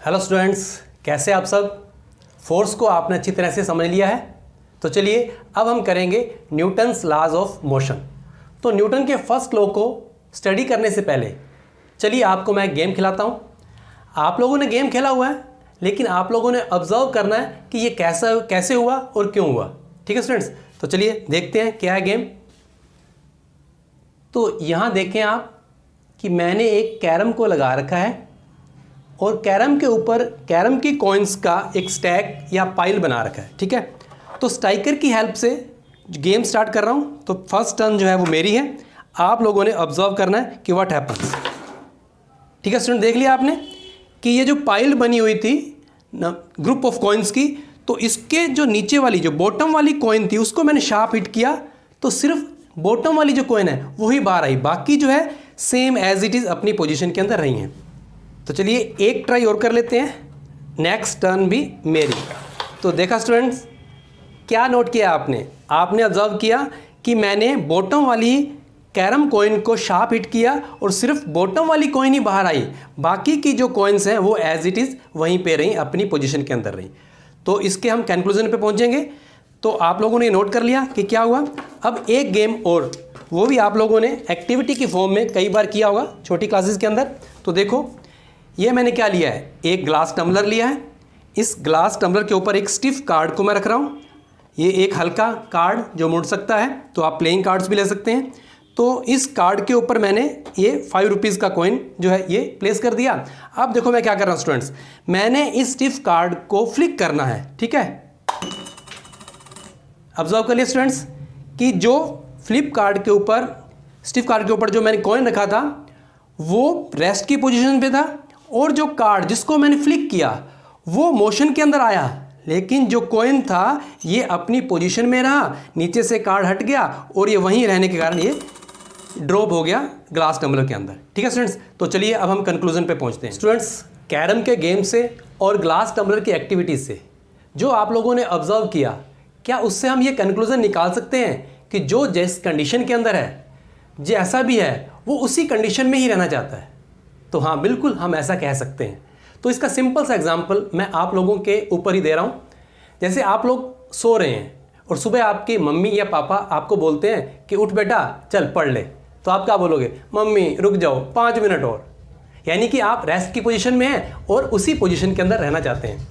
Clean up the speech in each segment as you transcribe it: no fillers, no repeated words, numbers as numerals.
Hello students, कैसे आप सब। फोर्स को आपने अच्छी तरह से समझ लिया है। तो चलिए अब हम करेंगे न्यूटन्स लॉज ऑफ मोशन। तो न्यूटन के फर्स्ट लॉ को स्टडी करने से पहले चलिए आपको मैं गेम खिलाता हूँ। आप लोगों ने गेम खेला हुआ है, लेकिन आप लोगों ने ऑब्जर्व करना है कि ये कैसे हुआ और क्यों हुआ। ठीक है स्टूडेंट्स, तो चलिए देखते हैं क्या है गेम। तो यहाँ देखें आप कि मैंने एक कैरम को लगा रखा है और कैरम के ऊपर कैरम की कॉइन्स का एक स्टैक या पाइल बना रखा है। ठीक है, तो स्ट्राइकर की हेल्प से गेम स्टार्ट कर रहा हूँ। तो फर्स्ट टर्न जो है वो मेरी है। आप लोगों ने ऑब्जर्व करना है कि व्हाट हैपन्स। ठीक है स्टूडेंट, देख लिया आपने कि ये जो पाइल बनी हुई थी ग्रुप ऑफ कॉइन्स की, तो इसके जो नीचे वाली जो बॉटम वाली कॉइन थी उसको मैंने शार्प हिट किया, तो सिर्फ बॉटम वाली जो कॉइन है वही बाहर आई, बाकी जो है सेम एज इट इज़ अपनी पोजीशन के अंदर रही हैं। तो चलिए एक ट्राई और कर लेते हैं। नेक्स्ट टर्न भी मेरी। तो देखा स्टूडेंट्स, क्या नोट किया आपने ऑब्जर्व किया कि मैंने बॉटम वाली कैरम कॉइन को शार्प हिट किया और सिर्फ बॉटम वाली कॉइन ही बाहर आई, बाकी की जो कॉइन्स हैं वो एज इट इज़ वहीं पे रहीं, अपनी पोजीशन के अंदर रहीं। तो इसके हम कंक्लूजन पे पहुंचेंगे। तो आप लोगों ने नोट कर लिया कि क्या हुआ। अब एक गेम और, वो भी आप लोगों ने एक्टिविटी की फॉर्म में कई बार किया होगा छोटी क्लासेस के अंदर। तो देखो ये मैंने क्या लिया है, एक ग्लास टम्बलर लिया है। इस ग्लास टम्बलर के ऊपर एक स्टिफ कार्ड को मैं रख रहा हूँ। ये एक हल्का कार्ड जो मुड़ सकता है, तो आप प्लेइंग कार्ड्स भी ले सकते हैं। तो इस कार्ड के ऊपर मैंने ये 5 रुपीज़ का कॉइन जो है ये प्लेस कर दिया। अब देखो मैं क्या कर रहा हूँ स्टूडेंट्स, मैंने इस स्टिफ कार्ड को फ्लिक करना है। ठीक है, ऑब्जर्व कर लिया स्टूडेंट्स कि जो फ्लिप कार्ड के ऊपर, स्टिफ कार्ड के ऊपर जो मैंने कॉइन रखा था वो रेस्ट की पोजीशन पे था, और जो कार्ड जिसको मैंने फ्लिक किया वो मोशन के अंदर आया, लेकिन जो कॉइन था ये अपनी पोजीशन में रहा, नीचे से कार्ड हट गया और ये वहीं रहने के कारण ये ड्रॉप हो गया ग्लास टम्बलर के अंदर। ठीक है स्टूडेंट्स, तो चलिए अब हम कंक्लूजन पे पहुंचते हैं। स्टूडेंट्स, कैरम के गेम से और ग्लास टम्बलर की एक्टिविटीज से जो आप लोगों ने ऑब्जर्व किया, क्या उससे हम ये कंक्लूजन निकाल सकते हैं कि जो जिस कंडीशन के अंदर है जैसा भी है वो उसी कंडीशन में ही रहना चाहता है। तो हाँ, बिल्कुल हम ऐसा कह सकते हैं। तो इसका सिंपल सा एग्जांपल मैं आप लोगों के ऊपर ही दे रहा हूँ। जैसे आप लोग सो रहे हैं और सुबह आपकी मम्मी या पापा आपको बोलते हैं कि उठ बेटा चल पढ़ ले, तो आप क्या बोलोगे, मम्मी रुक जाओ 5 मिनट और। यानी कि आप रेस्ट की पोजीशन में हैं और उसी पोजीशन के अंदर रहना चाहते हैं।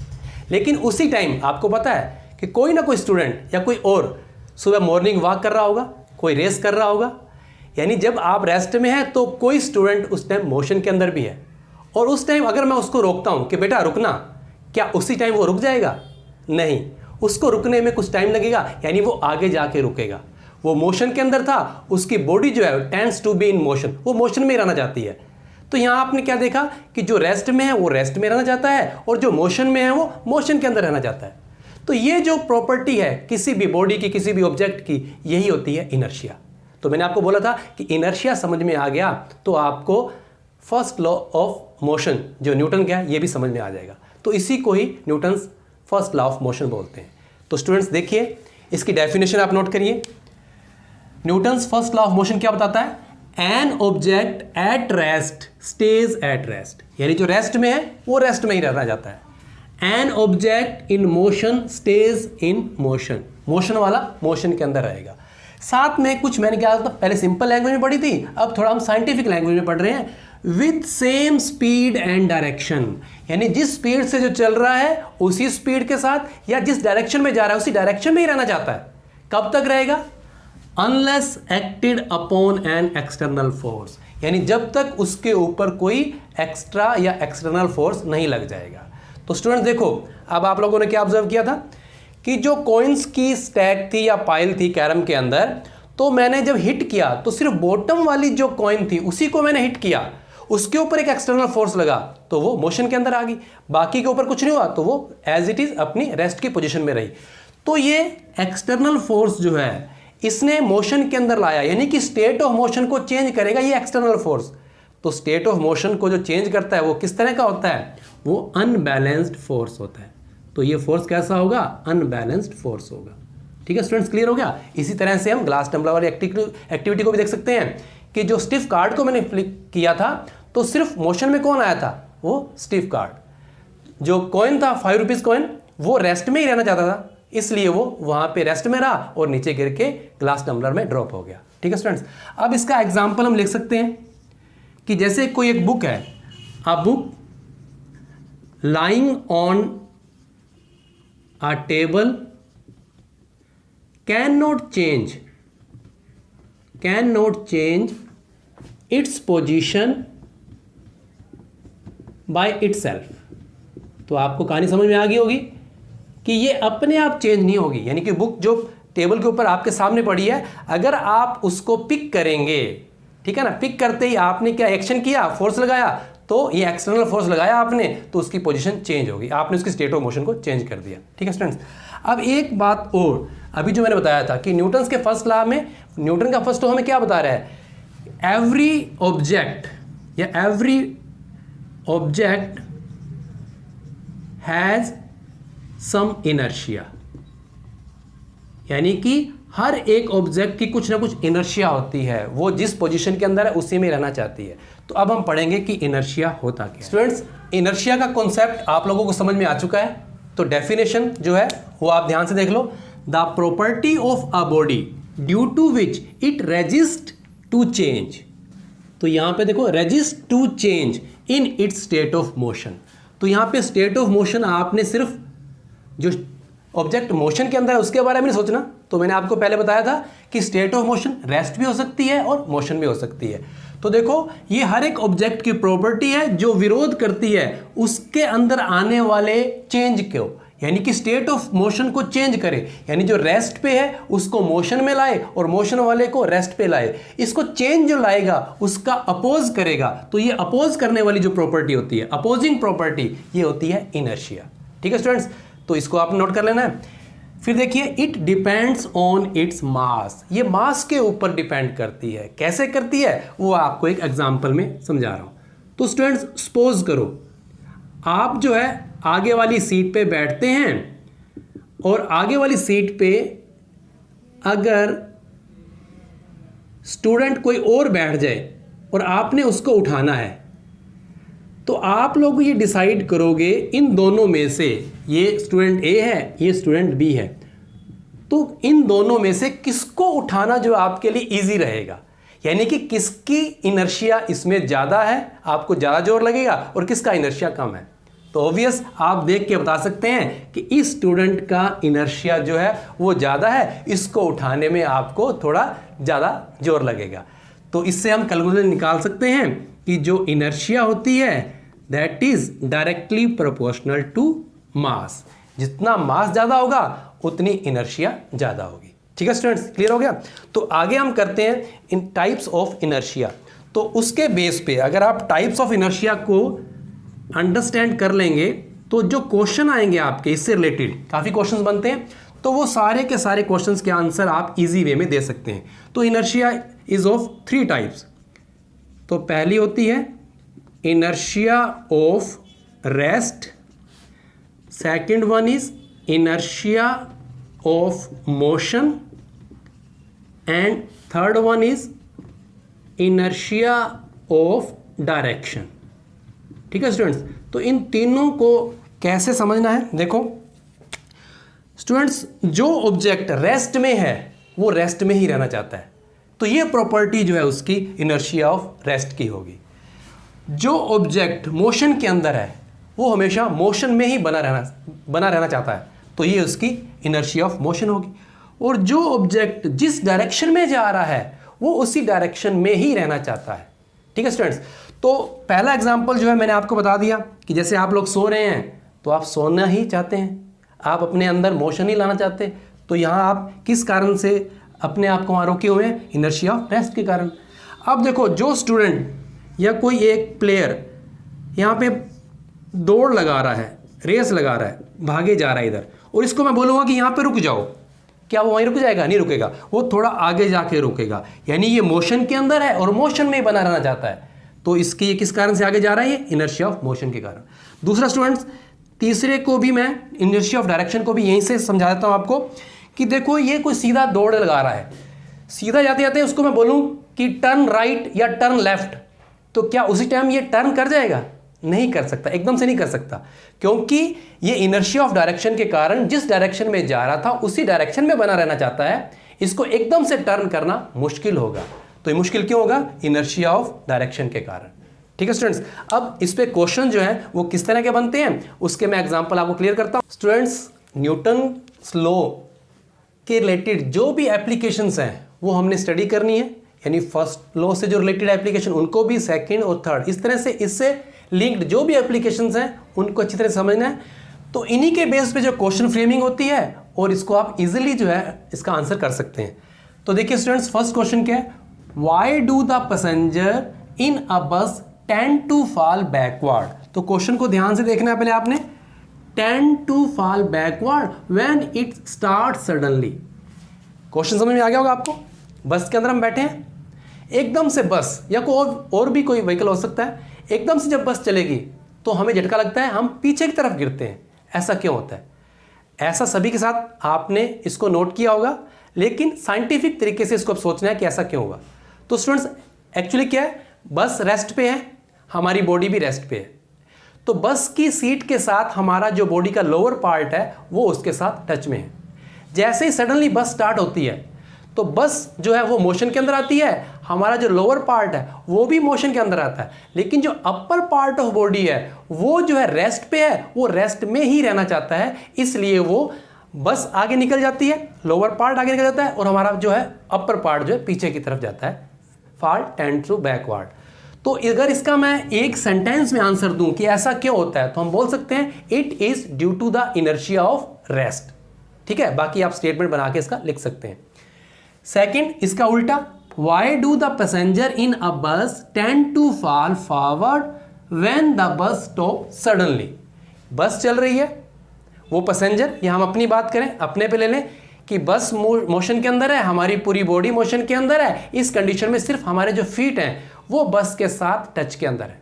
लेकिन उसी टाइम आपको पता है कि कोई ना कोई स्टूडेंट या कोई और सुबह मॉर्निंग वॉक कर रहा होगा, कोई रेस कर रहा होगा। यानी जब आप रेस्ट में हैं तो कोई स्टूडेंट उस टाइम मोशन के अंदर भी है, और उस टाइम अगर मैं उसको रोकता हूं कि बेटा रुकना, क्या उसी टाइम वो रुक जाएगा? नहीं, उसको रुकने में कुछ टाइम लगेगा, यानी वो आगे जाके रुकेगा। वो मोशन के अंदर था, उसकी बॉडी जो है tends to be in motion, वो मोशन में रहना चाहती है। तो यहाँ आपने क्या देखा कि जो रेस्ट में है वो रेस्ट में रहना चाहता है, और जो मोशन में है वो मोशन के अंदर रहना चाहता है। तो ये जो प्रॉपर्टी है किसी भी बॉडी की, किसी भी ऑब्जेक्ट की, यही होती है इनर्शिया। तो मैंने आपको बोला था कि इनर्शिया समझ में आ गया तो आपको फर्स्ट लॉ ऑफ मोशन जो न्यूटन का है ये भी समझ में आ जाएगा। तो इसी को ही Newton's first law of motion बोलते हैं। तो स्टूडेंट्स देखिए, इसकी डेफिनेशन आप नोट करिए। Newton's first law of motion क्या बताता है? An object at rest stage at rest, यानी जो रेस्ट में है वो रेस्ट में ही रहना चाहता है। An object in motion stage in motion, motion वाला मोशन के अंदर रहेगा। साथ में कुछ मैंने क्या था, पहले सिंपल लैंग्वेज में पढ़ी थी, अब थोड़ा हम साइंटिफिक लैंग्वेज में पढ़ रहे हैं। With same speed and direction, यानी जिस स्पीड से जो चल रहा है उसी स्पीड के साथ, या जिस डायरेक्शन में जा रहा है उसी डायरेक्शन में ही रहना चाहता है। कब तक रहेगा? Unless acted upon an external force, यानी जब तक उसके ऊपर कोई एक्स्ट्रा या एक्सटर्नल फोर्स नहीं लग जाएगा। तो स्टूडेंट देखो, अब आप लोगों ने क्या ऑब्जर्व किया था कि जो कॉइन्स की स्टैक थी या पाइल थी कैरम के अंदर, तो मैंने जब हिट किया तो सिर्फ बॉटम वाली जो कॉइन थी उसी को मैंने हिट किया, उसके ऊपर एक एक्सटर्नल फोर्स लगा तो वो मोशन के अंदर आ गई, बाकी के ऊपर कुछ नहीं हुआ, तो वो एज इट इज अपनी रेस्ट की पोजीशन में रही। तो ये एक्सटर्नल फोर्स जो है इसने मोशन के अंदर लाया, यानी कि स्टेट ऑफ मोशन को चेंज करेगा ये एक्सटर्नल फोर्स। तो स्टेट ऑफ मोशन को जो चेंज करता है वो किस तरह का होता है? वो अनबैलेंस्ड फोर्स होता है। तो ये फोर्स कैसा होगा? अनबैलेंस्ड फोर्स होगा। ठीक है स्टूडेंट्स, क्लियर हो गया? इसी तरह से हम ग्लास टम्बलर वाली एक्टिविटी को भी देख सकते हैं कि जो स्टिफ कार्ड को मैंने फ्लिक किया था तो सिर्फ मोशन में कौन आया था? वो स्टिफ कार्ड। जो कॉइन था 5 रुपीज़ कॉइन, वो रेस्ट में ही रहना चाहता था, इसलिए वो वहाँ पे रेस्ट में रहा और नीचे गिर के ग्लास टम्बलर में ड्रॉप हो गया। ठीक है स्टूडेंट्स, अब इसका एग्जाम्पल हम लिख सकते हैं कि जैसे कोई एक बुक है, a book lying on a table cannot change its position by itself। तो आपको कहानी समझ में आ गई होगी कि ये अपने आप चेंज नहीं होगी, यानी कि बुक जो टेबल के ऊपर आपके सामने पड़ी है, अगर आप उसको पिक करेंगे, ठीक है ना, पिक करते ही आपने क्या एक्शन किया, फोर्स लगाया, तो ये एक्सटर्नल फोर्स लगाया आपने, तो उसकी पोजीशन चेंज होगी, आपने उसकी स्टेट ऑफ मोशन को चेंज कर दिया। ठीक है स्टूडेंट्स, अब एक बात और, अभी जो मैंने बताया था कि न्यूटन के फर्स्ट लॉ में, न्यूटन का फर्स्ट लॉ हमें क्या बता रहा है, every object has some inertia, यानी कि हर एक ऑब्जेक्ट की कुछ ना कुछ इनर्शिया होती है, वो जिस पोजीशन के अंदर है उसी में रहना चाहती है। तो अब हम पढ़ेंगे कि इनर्शिया होता क्या। स्टूडेंट्स, इनर्शिया का कॉन्सेप्ट आप लोगों को समझ में आ चुका है, तो डेफिनेशन जो है वो आप ध्यान से देख लो। The property of a body due to which it resist to change. तो यहां पे देखो, resist to change in its state of motion. तो यहां पे स्टेट ऑफ मोशन आपने सिर्फ जो ऑब्जेक्ट मोशन के अंदर है उसके बारे में नहीं सोचना। तो मैंने आपको पहले बताया था कि स्टेट ऑफ मोशन रेस्ट भी हो सकती है और मोशन भी हो सकती है। तो देखो, ये हर एक ऑब्जेक्ट की प्रॉपर्टी है जो विरोध करती है उसके अंदर आने वाले चेंज को, यानी कि स्टेट ऑफ मोशन को चेंज करे, यानी जो रेस्ट पे है उसको मोशन में लाए और मोशन वाले को रेस्ट पे लाए। इसको चेंज जो लाएगा उसका अपोज करेगा। तो ये अपोज करने वाली जो प्रॉपर्टी होती है, अपोजिंग प्रॉपर्टी, ये होती है इनर्शिया। ठीक है स्टूडेंट्स, तो इसको आप नोट कर लेना है। फिर देखिए, it depends on its mass, ये मास के ऊपर डिपेंड करती है। कैसे करती है वो आपको एक एग्जांपल में समझा रहा हूं। तो स्टूडेंट्स, सपोज करो आप जो है आगे वाली सीट पे बैठते हैं और आगे वाली सीट पे अगर स्टूडेंट कोई और बैठ जाए और आपने उसको उठाना है, तो आप लोग ये डिसाइड करोगे इन दोनों में से, ये स्टूडेंट ए है, ये स्टूडेंट बी है, तो इन दोनों में से किसको उठाना जो आपके लिए इजी रहेगा, यानी कि किसकी इनर्शिया इसमें ज़्यादा है, आपको ज़्यादा जोर लगेगा, और किसका इनर्शिया कम है। तो ऑब्वियस आप देख के बता सकते हैं कि इस स्टूडेंट का इनर्शिया जो है वो ज़्यादा है, इसको उठाने में आपको थोड़ा ज़्यादा जोर लगेगा। तो इससे हम कैलकुलेशन निकाल सकते हैं कि जो इनर्शिया होती है that is directly proportional to mass. जितना मास ज़्यादा होगा उतनी इनर्शिया ज़्यादा होगी। ठीक है स्टूडेंट्स, क्लियर हो गया। तो आगे हम करते हैं इन टाइप्स ऑफ इनर्शिया। तो उसके बेस पे अगर आप टाइप्स ऑफ इनर्शिया को अंडरस्टैंड कर लेंगे तो जो क्वेश्चन आएंगे आपके इससे रिलेटेड, काफ़ी क्वेश्चंस बनते हैं, तो वो सारे के सारे क्वेश्चंस के आंसर आप इजी वे में दे सकते हैं। तो इनर्शिया इज ऑफ 3 टाइप्स। तो पहली होती है inertia of rest, second one is inertia of motion, and third one is inertia of direction. ठीक है स्टूडेंट्स, तो इन तीनों को कैसे समझना है, देखो स्टूडेंट्स, जो ऑब्जेक्ट रेस्ट में है वो रेस्ट में ही रहना चाहता है, तो ये प्रॉपर्टी जो है उसकी इनर्शिया ऑफ रेस्ट की होगी। जो ऑब्जेक्ट मोशन के अंदर है वो हमेशा मोशन में ही बना रहना चाहता है, तो ये उसकी इनर्शिया ऑफ मोशन होगी। और जो ऑब्जेक्ट जिस डायरेक्शन में जा रहा है वो उसी डायरेक्शन में ही रहना चाहता है। ठीक है स्टूडेंट्स, तो पहला एग्जांपल जो है मैंने आपको बता दिया कि जैसे आप लोग सो रहे हैं तो आप सोना ही चाहते हैं, आप अपने अंदर मोशन ही लाना चाहते, तो यहाँ आप किस कारण से अपने आप को वहाँ रोके हुए हैं, इनर्शिया ऑफ रेस्ट के कारण। अब देखो, जो स्टूडेंट या कोई एक प्लेयर यहाँ पे दौड़ लगा रहा है, रेस लगा रहा है, भागे जा रहा है इधर, और इसको मैं बोलूँगा कि यहाँ पे रुक जाओ, क्या वो वहीं रुक जाएगा? नहीं रुकेगा, वो थोड़ा आगे जाके रुकेगा, यानी ये मोशन के अंदर है और मोशन में ही बना रहना चाहता है। तो इसके ये किस कारण से आगे जा रहा है, ये इनर्शिया ऑफ मोशन के कारण। दूसरा स्टूडेंट्स, तीसरे को भी मैं इनर्शिया ऑफ डायरेक्शन को भी यहीं से समझा देता हूँ आपको कि देखो, ये कोई सीधा दौड़ लगा रहा है, सीधा जाते जाते उसको मैं बोलूँ कि टर्न राइट या टर्न लेफ्ट, तो क्या उसी टाइम ये टर्न कर जाएगा? नहीं कर सकता, एकदम से नहीं कर सकता, क्योंकि ये इनर्शिया ऑफ डायरेक्शन के कारण जिस डायरेक्शन में जा रहा था उसी डायरेक्शन में बना रहना चाहता है। इसको एकदम से टर्न करना मुश्किल होगा। तो ये मुश्किल क्यों होगा? इनर्शिया ऑफ डायरेक्शन के कारण। ठीक है स्टूडेंट्स, अब इस पे क्वेश्चन जो है वो किस तरह के बनते हैं उसके मैं एग्जांपल आपको क्लियर करता हूं। स्टूडेंट्स, न्यूटन लॉ के रिलेटेड जो भी एप्लीकेशंस हैं वो हमने स्टडी करनी है, यानी फर्स्ट लॉ से जो रिलेटेड एप्लीकेशन उनको भी, सेकंड और थर्ड, इस तरह से इससे लिंक्ड जो भी एप्लीकेशंस हैं उनको अच्छी तरह समझना है। तो इन्हीं के बेस पे जो क्वेश्चन फ्रेमिंग होती है और इसको आप इजीली जो है इसका आंसर कर सकते हैं। तो देखिए स्टूडेंट्स, फर्स्ट क्वेश्चन क्या है? Why do the passenger in a bus tend to fall backward? तो क्वेश्चन को ध्यान से देखना है पहले आपने। Tend to fall backward when it start suddenly. Question समझ में आ गया होगा आपको। बस के अंदर हम बैठे हैं, एकदम से बस या और भी कोई व्हीकल हो सकता है, एकदम से जब बस चलेगी तो हमें झटका लगता है, हम पीछे की तरफ गिरते हैं। ऐसा क्यों होता है? ऐसा सभी के साथ आपने इसको नोट किया होगा, लेकिन साइंटिफिक तरीके से इसको अब सोचना है कि ऐसा क्यों होगा। तो स्टूडेंट्स, एक्चुअली क्या है, बस रेस्ट पे है, हमारी बॉडी भी रेस्ट पे है। तो बस की सीट के साथ हमारा जो बॉडी का लोअर पार्ट है वो उसके साथ टच में है। जैसे ही सडनली बस स्टार्ट होती है तो बस जो है वो मोशन के अंदर आती है, हमारा जो लोअर पार्ट है वो भी मोशन के अंदर आता है, लेकिन जो अपर पार्ट ऑफ बॉडी है वो जो है रेस्ट पे है, वो रेस्ट में ही रहना चाहता है, इसलिए वो बस आगे निकल जाती है, लोअर पार्ट आगे निकल जाता है और हमारा जो है अपर पार्ट जो है पीछे की तरफ जाता है, फॉल टेंड टू बैकवर्ड। तो अगर इसका मैं एक सेंटेंस में आंसर दूं कि ऐसा क्यों होता है, तो हम बोल सकते हैं it is due to the inertia of rest. ठीक है, बाकी आप स्टेटमेंट बना के इसका लिख सकते हैं। सेकंड, इसका उल्टा, why do the passenger in a bus tend to fall forward when the bus stop suddenly. Bus चल रही है, वो पैसेंजर, या हम अपनी बात करें, अपने पे ले लें कि बस मोशन के अंदर है, हमारी पूरी बॉडी मोशन के अंदर है, इस कंडीशन में सिर्फ हमारे जो फीट हैं वो बस के साथ टच के अंदर है,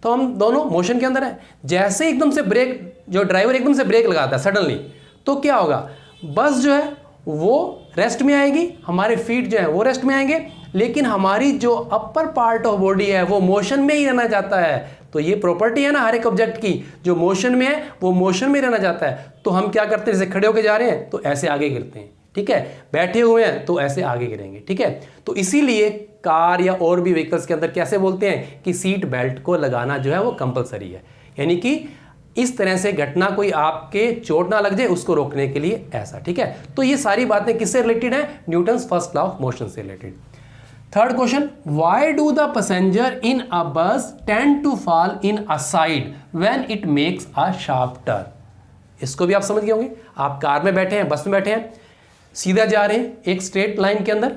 तो हम दोनों मोशन के अंदर है। जैसे एकदम से ब्रेक, जो ड्राइवर एकदम से ब्रेक लगाता है सडनली, तो क्या होगा, बस जो है वो रेस्ट में आएगी, हमारे फीट जो है वो रेस्ट में आएंगे, लेकिन हमारी जो अपर पार्ट ऑफ बॉडी है वो मोशन में ही रहना चाहता है। तो ये प्रॉपर्टी है ना हर एक ऑब्जेक्ट की, जो मोशन में है वो मोशन में रहना चाहता है। तो हम क्या करते हैं, जैसे खड़े होकर जा रहे हैं तो ऐसे आगे गिरते हैं, ठीक है, बैठे हुए हैं तो ऐसे आगे गिरेंगे, ठीक है। तो इसीलिए कार या और भी व्हीकल्स के अंदर कैसे बोलते हैं कि सीट बेल्ट को लगाना जो है वो कंपलसरी है, यानी कि इस तरह से घटना कोई आपके चोट ना लग जाए उसको रोकने के लिए ऐसा, ठीक है। तो ये सारी बातें किससे रिलेटेड है? Newton's first law of motion से related. Third question, why do the passenger in a bus tend to fall in a side when it makes a sharp turn? इसको भी आप समझ गए होंगे। आप कार में बैठे हैं, बस में बैठे हैं, सीधा जा रहे हैं एक स्ट्रेट लाइन के अंदर,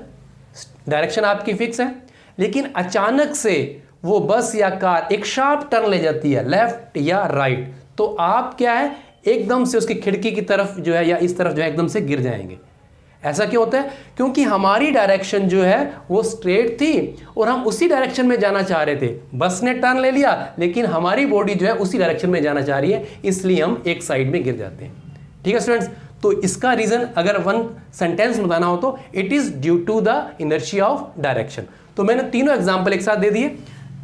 डायरेक्शन आपकी फिक्स है, लेकिन अचानक से वो बस या कार एक शार्प टर्न ले जाती है, लेफ्ट या राइट, तो आप क्या है, एकदम से उसकी खिड़की की तरफ जो है या इस तरफ जो है एकदम से गिर जाएंगे। ऐसा क्यों होता है? क्योंकि हमारी डायरेक्शन जो है वो स्ट्रेट थी और हम उसी डायरेक्शन में जाना चाह रहे थे। बस ने टर्न ले लिया लेकिन हमारी बॉडी जो है उसी डायरेक्शन में जाना चाह रही है, इसलिए हम एक साइड में गिर जाते हैं, ठीक है स्टूडेंट्स। तो इसका रीजन अगर वन सेंटेंस में बताना हो तो it is due to the inertia of direction. तो मैंने तीनों एग्जाम्पल एक साथ दे दिए,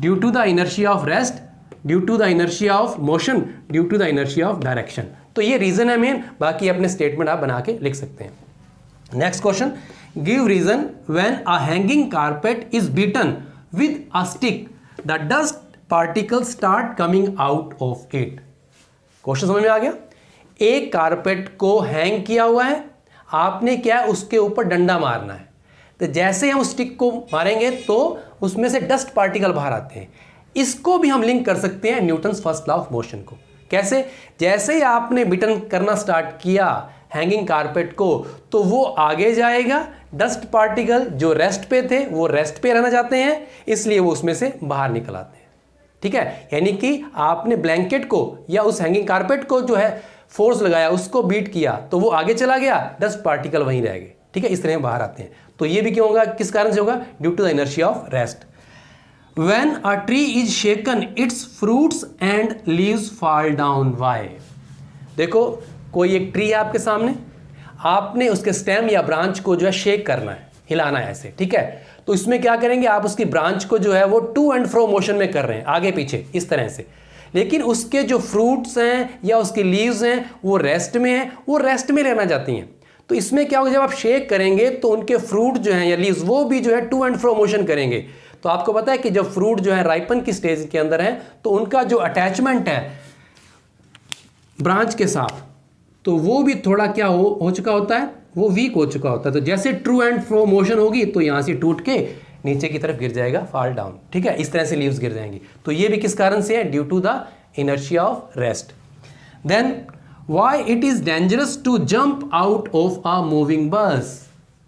due to the inertia of rest, due to the inertia of motion, due to the inertia of direction. तो ये रीजन है मेन, बाकी अपने स्टेटमेंट आप बना के लिख सकते हैं। Next question, give reason when a hanging carpet is beaten with a stick the dust particle start coming out of it. Question समझ में आ गया? एक कारपेट को हैंग किया हुआ है, आपने क्या है उसके ऊपर डंडा मारना है, तो जैसे हम स्टिक को मारेंगे तो उसमें से डस्ट पार्टिकल बाहर आते हैं। इसको भी हम लिंक कर सकते हैं Newton's first law of motion को। कैसे? जैसे ही आपने बिटन करना स्टार्ट किया हैंगिंग कारपेट को, तो वो आगे जाएगा, डस्ट पार्टिकल जो रेस्ट पे थे वो रेस्ट पे रहना चाहते हैं, इसलिए वो उसमें से बाहर निकल आते हैं, ठीक है। यानी कि आपने ब्लैंकेट को या उस हैंगिंग कारपेट को जो है फोर्स लगाया, उसको बीट किया, तो वो आगे चला गया, डस्ट पार्टिकल वहीं रह गए, ठीक है, इस तरह बाहर आते हैं। तो ये भी क्यों होगा, किस कारण से होगा? Due to the inertia of rest. When a tree is shaken, its fruits and leaves fall down. Why? देखो, कोई एक ट्री है आपके सामने, आपने उसके स्टेम या ब्रांच को जो है शेक करना है, हिलाना है ऐसे, ठीक है। तो इसमें क्या करेंगे, आप उसकी ब्रांच को जो है वो टू एंड फ्रो मोशन में कर रहे हैं, आगे पीछे इस तरह से, लेकिन उसके जो फ्रूट्स हैं या उसके लीव्स हैं वो रेस्ट में हैं, वो रेस्ट में रहना चाहती हैं। तो इसमें क्या होगा, जब आप शेक करेंगे तो उनके फ्रूट जो हैं या लीव्स वो भी जो है टू एंड फ्रो मोशन करेंगे। तो आपको पता है कि जब फ्रूट जो है राइपन की स्टेज के अंदर है तो उनका जो अटैचमेंट है ब्रांच के साथ, तो वो भी थोड़ा क्या हो चुका होता है, वो वीक हो चुका होता है। तो जैसे ट्रू एंड फ्रो मोशन होगी तो यहां से टूट के नीचे की तरफ गिर जाएगा, फॉल डाउन, ठीक है, इस तरह से लीव्स गिर जाएंगी। तो ये भी किस कारण से है, due to the inertia of rest. Then why it is dangerous to jump out of a moving bus.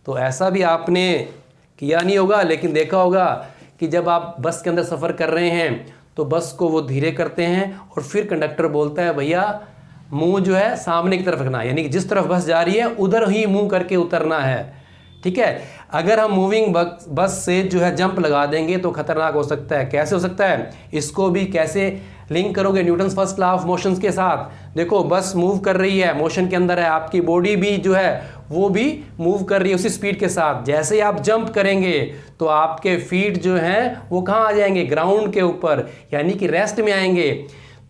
तो ऐसा भी आपने किया नहीं होगा लेकिन देखा होगा कि जब आप बस के अंदर सफ़र कर रहे हैं तो बस को वो धीरे करते हैं और फिर कंडक्टर बोलता है भैया मुंह जो है सामने की तरफ रखना है, यानी कि जिस तरफ बस जा रही है उधर ही मुंह करके उतरना है, ठीक है। अगर हम मूविंग बस से जो है जंप लगा देंगे तो खतरनाक हो सकता है। कैसे हो सकता है, इसको भी कैसे लिंक करोगे Newton's first law of motions के साथ। देखो बस मूव कर रही है, मोशन के अंदर है, आपकी बॉडी भी जो है वो भी मूव कर रही है उसी स्पीड के साथ। जैसे ही आप जंप करेंगे तो आपके फीट जो हैं वो कहाँ आ जाएंगे, ग्राउंड के ऊपर, यानी कि रेस्ट में आएंगे।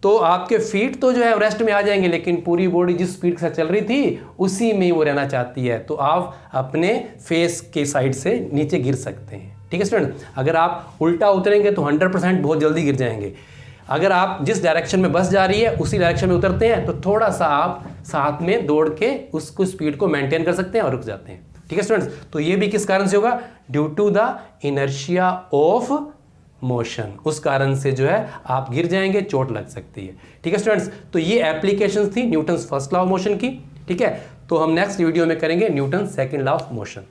तो आपके फीट तो जो है रेस्ट में आ जाएंगे लेकिन पूरी बॉडी जिस स्पीड के साथ चल रही थी उसी में ही वो रहना चाहती है। तो आप अपने फेस के साइड से नीचे गिर सकते हैं, ठीक है स्टूडेंट। अगर आप उल्टा उतरेंगे तो 100% बहुत जल्दी गिर जाएंगे। अगर आप जिस डायरेक्शन में बस जा रही है उसी डायरेक्शन में उतरते हैं तो थोड़ा सा आप साथ में दौड़ के उसको स्पीड को मेंटेन कर सकते हैं और रुक जाते हैं, ठीक है स्टूडेंट्स। तो ये भी किस कारण से होगा, due to the inertia of motion, उस कारण से जो है आप गिर जाएंगे, चोट लग सकती है, ठीक है स्टूडेंट्स। तो ये एप्लीकेशंस थी Newton's first law of motion की, ठीक है। तो हम नेक्स्ट वीडियो में करेंगे Newton second law of motion.